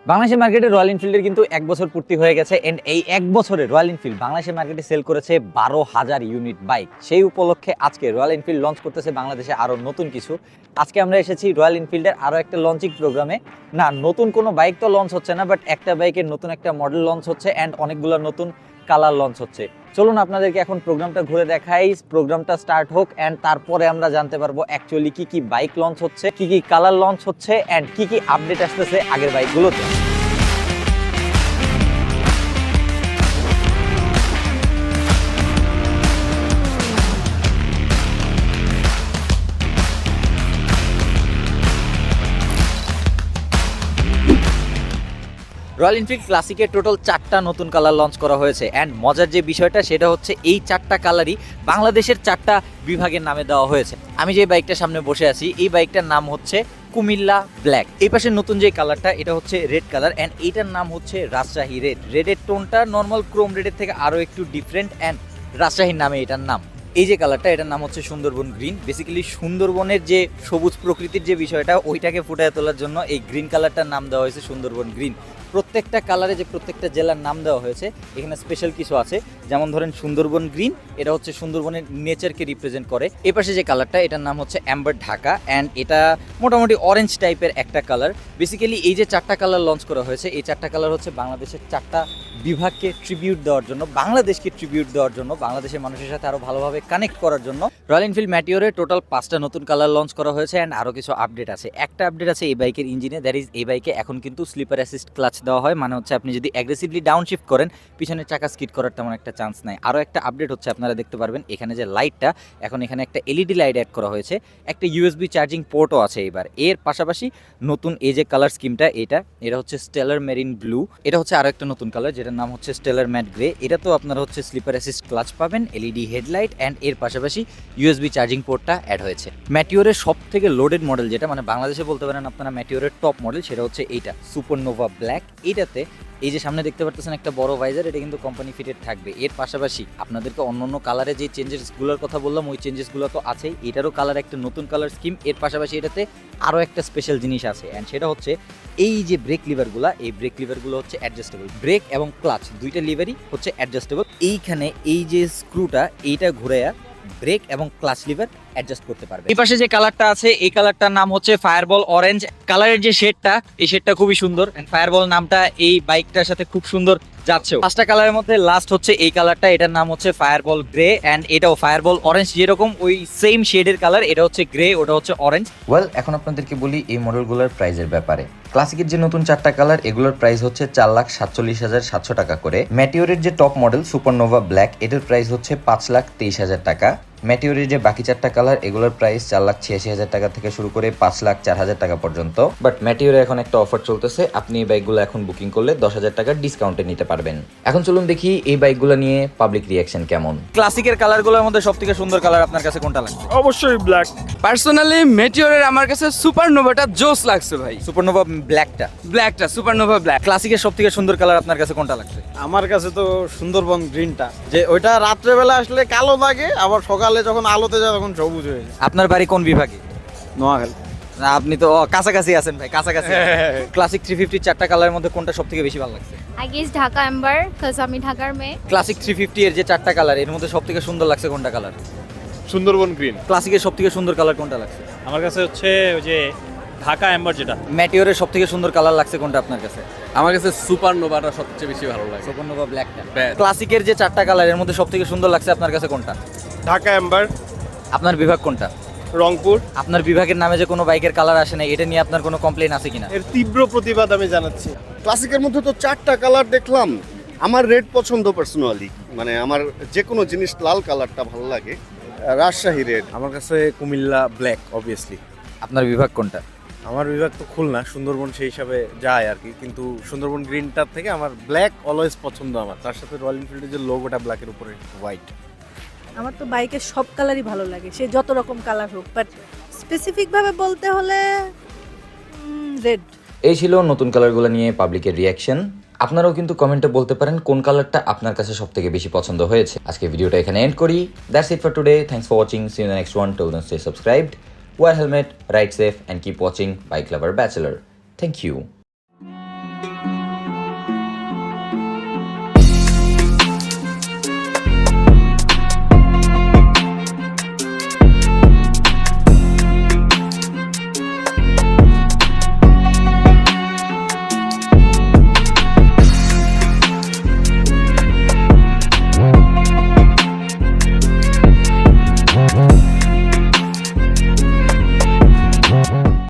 বাংলাদেশের মার্কেটে রয়্যাল এনফিল্ডের কিন্তু 1 বছর পূর্তি হয়ে গেছে এন্ড এই 1 বছরে রয়্যাল এনফিল্ড বাংলাদেশের মার্কেটে সেল করেছে 12,000 ইউনিট বাইক। সেই উপলক্ষে আজকে রয়্যাল এনফিল্ড লঞ্চ করতেছে বাংলাদেশে আরো নতুন কিছু। আজকে আমরা এসেছি রয়্যাল এনফিল্ডের আরো একটা লঞ্চিং প্রোগ্রামে। না, নতুন কোনো বাইক তো লঞ্চ হচ্ছে না, বাট একটা বাইকের নতুন একটা মডেল লঞ্চ হচ্ছে এন্ড অনেকগুলো নতুন কালার লঞ্চ হচ্ছে। চলুন আপনাদেরকে এখন প্রোগ্রামটা ঘুরে দেখাই। প্রোগ্রামটা স্টার্ট হোক এন্ড তারপরে আমরা জানতে পারবো অ্যাকচুয়ালি কি কি বাইক লঞ্চ হচ্ছে, কি কি কালার লঞ্চ হচ্ছে এন্ড কি কি আপডেট আসতেছে আগের বাইকগুলোতে। রয়্যাল এনফিল্ড ক্লাসিকের টোটাল 4টা নতুন কালার লঞ্চ করা হয়েছে অ্যান্ড মজার যে বিষয়টা সেটা হচ্ছে এই 4টা কালারই বাংলাদেশের 4টা বিভাগের নামে দেওয়া হয়েছে। আমি যে বাইকটার সামনে বসে আছি এই বাইকটার নাম হচ্ছে কুমিল্লা ব্ল্যাক। এই পাশে নতুন যে কালারটা এটা হচ্ছে রেড কালার অ্যান্ড এইটার নাম হচ্ছে রাজশাহী রেড। রেডের টোনটা নর্মাল ক্রোম রেডের থেকে আরও একটু ডিফারেন্ট অ্যান্ড রাজশাহীর নামে এটার নাম। এই যে কালারটা এটার নাম হচ্ছে সুন্দরবন গ্রিন। বেসিক্যালি সুন্দরবনের যে সবুজ প্রকৃতির যে বিষয়টা ওইটাকে ফুটিয়ে তোলার জন্য এই গ্রিন কালারটার নাম দেওয়া হয়েছে সুন্দরবন গ্রিন। প্রত্যেকটা কালারে যে প্রত্যেকটা জেলার নাম দেওয়া হয়েছে এখানে স্পেশাল কিছু আছে, যেমন ধরেন সুন্দরবন গ্রিন এটা হচ্ছে সুন্দরবনের নেচারকে রিপ্রেজেন্ট করে। এই পাশে যে কালারটা এটার নাম হচ্ছে অ্যাম্বার ঢাকা অ্যান্ড এটা মোটামুটি অরেঞ্জ টাইপের একটা কালার। বেসিক্যালি এই যে 4টা কালার লঞ্চ করা হয়েছে এই 4টা কালার হচ্ছে বাংলাদেশের 4টা বিভাগকে ট্রিবিউট দেওয়ার জন্য, বাংলাদেশকে ট্রিবিউট দেওয়ার জন্য, বাংলাদেশের মানুষের সাথে আরো ভালোভাবে কানেক্ট করার জন্য। রয়্যাল এনফিল্ড ম্যাটিওরে টোটাল 5টা নতুন কালার লঞ্চ করা হয়েছে অ্যান্ড আরো কিছু আপডেট আছে। একটা আপডেট আছে এই বাইকের ইঞ্জিনে, দ্যাট ইজ এই বাইকে এখন কিন্তু স্লিপার অ্যাসিস্ট ক্লাচ দেওয়া হয়, মানে হচ্ছে আপনি যদি অ্যাগ্রেসিভলি ডাউন শিফট করেন পিছনের চাকা স্কিড করার তেমন একটা চান্স নাই। আরও একটা আপডেট হচ্ছে আপনারা দেখতে পারবেন এখানে যে লাইটটা, এখন এখানে একটা এলইডি লাইট অ্যাড করা হয়েছে, একটা ইউএসবি চার্জিং পোর্টও আছে এবার। এর পাশাপাশি নতুন এই যে কালার স্কিমটা এটা হচ্ছে স্টেলার মেরিন ব্লু। এটা হচ্ছে আরো একটা নতুন কালার যেটার নাম হচ্ছে স্টেলার ম্যাট গ্রে। এটা তো আপনারা হচ্ছে স্লিপার অ্যাসিস্ট ক্লাচ পাবেন, এলইডি হেডলাইট অ্যান্ড এর পাশাপাশি ইউএসবি চার্জিং পোর্টটা অ্যাড হয়েছে। ম্যাটিওরের সব থেকে লোডেড মডেল যেটা, মানে বাংলাদেশে বলতে পারেন আপনারা ম্যাটিওরের টপ মডেল, সেটা হচ্ছে এইটা সুপারনোভা ব্ল্যাক। এইটাতে এই যে সামনে দেখতে পারতেছেন একটা বড় ভাইজার, এটা কিন্তু কোম্পানি ফিটেড থাকবে। এর পাশাপাশি আপনাদেরকে অন্য কালারে যে চেঞ্জেসগুলোর কথা বললাম ওই চেঞ্জেসগুলো তো আছেই, এটারও কালার একটা নতুন কালার স্কিম। এর পাশাপাশি এটাতে আরও একটা স্পেশাল জিনিস আছে অ্যান্ড সেটা হচ্ছে এই যে ব্রেক লিভারগুলো, এই ব্রেক লিভারগুলো হচ্ছে অ্যাডজাস্টেবল। ব্রেক এবং ক্লাচ দুইটা লিভারই হচ্ছে অ্যাডজাস্টেবল। এইখানে এই যে স্ক্রুটা এইটা ঘুরাইয়া ব্রেক এবং ক্লাচ লিভার অ্যাডজাস্ট করতে পারবে। এই পাশে যে কালারটা আছে এই কালারটার নাম হচ্ছে ফায়ারবল অরেঞ্জ। কালারের যে শেডটা এই শেডটা খুবই সুন্দর এন্ড ফায়ারবল নামটা এই বাইকটার সাথে খুব সুন্দর যাচ্ছে। 5টা কালারের মধ্যে লাস্ট হচ্ছে এই কালারটা, এটার নাম হচ্ছে ফায়ারবল গ্রে অ্যান্ড এটাও ফায়ারবল অরেঞ্জ, যেরকম ওই সেম শেডের কালার। এটা হচ্ছে গ্রে, ওটা হচ্ছে অরেঞ্জ। এখন আপনাদেরকে বলি এই মডেলগুলোর প্রাইসের ব্যাপারে। ক্লাসিকের যে নতুন 4টা কালার এগুলোর প্রাইস হচ্ছে 4,47,700 টাকা করে। ম্যাটিওরের যে টপ মডেল সুপারনোভা ব্ল্যাক এটার প্রাইস হচ্ছে 5,23,000 টাকা। ম্যাটিওরের যে বাকি 4টা কালার এগুলোর প্রাইস 4,86,000 টাকা থেকে শুরু করে 5,04,000 টাকা পর্যন্ত। বাট ম্যাটিওরে এখন একটা অফার চলতেছে, আপনি এই বাইকগুলো এখন বুকিং করলে 10,000 টাকার ডিসকাউন্টে নিতে পারবেন। এখন চলুন দেখি এই বাইকগুলো নিয়ে পাবলিক রিয়াকশন কেমন। ক্লাসিকের কালারগুলোর মধ্যে সবথেকে সুন্দর কালার আপনার কাছে কোনটা লাগছে? অবশ্যই ব্ল্যাক। পার্সোনালি মেটিওরের আমার কাছে সুপারনোভাটা জোস লাগছে ভাই। সুপারনোভা ব্ল্যাকটা, সুপারনোভা ব্ল্যাক। ক্লাসিকের সবথেকে সুন্দর কালার আপনার কাছে কোনটা লাগছে? আমার কাছে তো সুন্দরবন গ্রিনটা, যে ওইটা রাত্রেবেলা আসলে কালো লাগে, আবার সকালে যখন আলোতে যায় তখন সবুজ হয়ে যায়। আপনার বাড়ি কোন বিভাগে? নোয়াখালী। না, আপনি তো কাছাকাছি আছেন ভাই, কাছাকাছি। ক্লাসিক 350 4টা কালারের মধ্যে কোনটা সবথেকে বেশি ভালো লাগছে? I guess ঢাকা এম্বার, কাজ আমি ঢাকার মেয়ে। ক্লাসিক 350 এর যে 4টা কালার এর মধ্যে সবথেকে সুন্দর লাগছে কোনটা কালার? সুন্দরবন গ্রিন। ক্লাসিকের সবথেকে সুন্দর কালার কোনটা লাগছে? আমার কাছে হচ্ছে ওই যে ঢাকা এম্বার যেটা। ম্যাটিওরের সবথেকে সুন্দর কালার লাগছে কোনটা আপনার কাছে? আমার কাছে সুপারনোভাটা সবচেয়ে বেশি ভালো লাগে। সুপারনোভা ব্ল্যাকটা। Black। ক্লাসিকের যে 4টা কালার এর মধ্যে সবথেকে সুন্দর লাগছে আপনার কাছে কোনটা? ঢাকা এম্বার। আপনার বিভাগ কোনটা? রংপুর। আপনার বিভাগের নামে যে কোনো বাইকের কালার আসে না, এটা নিয়ে আপনার কোনো কমপ্লেইন আছে কিনা? এর তীব্র প্রতিবাদ আমি জানাচ্ছি। ক্লাসিকের মধ্যে তো 4টা কালার দেখলাম। আমার রেড পছন্দ পার্সোনালি, মানে আমার যে কোনো জিনিস লাল কালারটা ভালো লাগে। রাজশাহী রেড। আমার কাছে কুমিল্লা ব্ল্যাক অবভিয়াসলি। আপনার বিভাগ কোনটা? আমার বিভাগ তো খুলনা, সুন্দরবন সেই হিসাবে যায় আর কি, কিন্তু সুন্দরবন গ্রিনটার থেকে আমার ব্ল্যাক অলওয়েজ পছন্দ আমার। তার সাথে রয়্যাল এনফিল্ডের যে লোগোটা ব্ল্যাকের উপরে হোয়াইট। আমার তো বাইকের সব কালারই ভালো লাগে, সে যত রকম কালার হোক, বাট স্পেসিফিকভাবে বলতে হলে রেড। এই ছিল নতুন কালারগুলো নিয়ে পাবলিকের রিয়াকশন। আপনারাও কিন্তু কমেন্টে বলতে পারেন কোন কালারটা আপনার কাছে সবথেকে বেশি পছন্দ হয়েছে। আজকে ভিডিওটা এখানে এন্ড করি। That's it for today. Thanks for watching. See you in the next one. Till then stay subscribed, wear helmet, ride safe and keep watching Bike Lover Bachelor. Thank you. ধন্যবাদ।